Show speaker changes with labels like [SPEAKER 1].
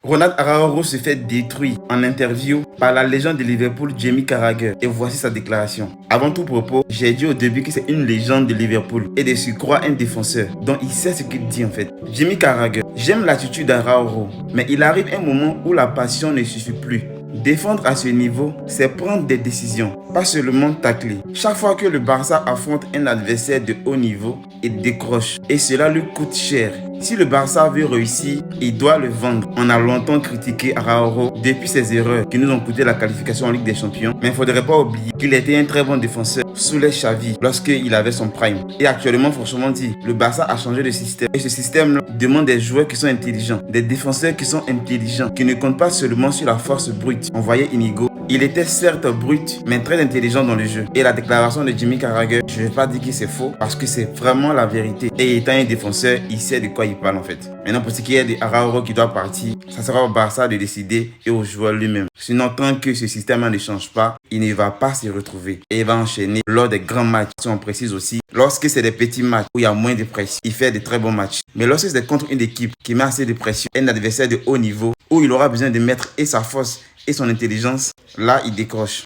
[SPEAKER 1] Ronald Araujo se fait détruire en interview par la légende de Liverpool Jamie Carragher et voici sa déclaration. Avant tout propos, j'ai dit au début que c'est une légende de Liverpool et de surcroît un défenseur dont il sait ce qu'il dit en fait. Jamie Carragher, j'aime l'attitude d'Araujo, mais il arrive un moment où la passion ne suffit plus. Défendre à ce niveau, c'est prendre des décisions, pas seulement tacler. Chaque fois que le Barça affronte un adversaire de haut niveau, il décroche et cela lui coûte cher. Si le Barça veut réussir, il doit le vendre. On a longtemps critiqué Araujo depuis ses erreurs qui nous ont coûté la qualification en Ligue des Champions, mais il ne faudrait pas oublier qu'il était un très bon défenseur sous les Xavi lorsqu'il avait son prime. Et actuellement, franchement dit, le Barça a changé de système. Et ce système demande des joueurs qui sont intelligents, des défenseurs qui sont intelligents, qui ne comptent pas seulement sur la force brute. On voyait Inigo. Il était certes brut, mais très intelligent dans le jeu. Et la déclaration de Jamie Carragher, je ne vais pas dire que c'est faux, parce que c'est vraiment la vérité. Et étant un défenseur, il sait de quoi il parle en fait. Maintenant, pour ce qui est d'Araujo qui doit partir, ça sera au Barça de décider et au joueur lui-même. Sinon, tant que ce système ne change pas, il ne va pas se retrouver. Et il va enchaîner lors des grands matchs. Si on précise aussi, lorsque c'est des petits matchs où il y a moins de pression, il fait de très bons matchs. Mais lorsque c'est contre une équipe qui met assez de pression, un adversaire de haut niveau, où il aura besoin de mettre et sa force et son intelligence, là, il décroche.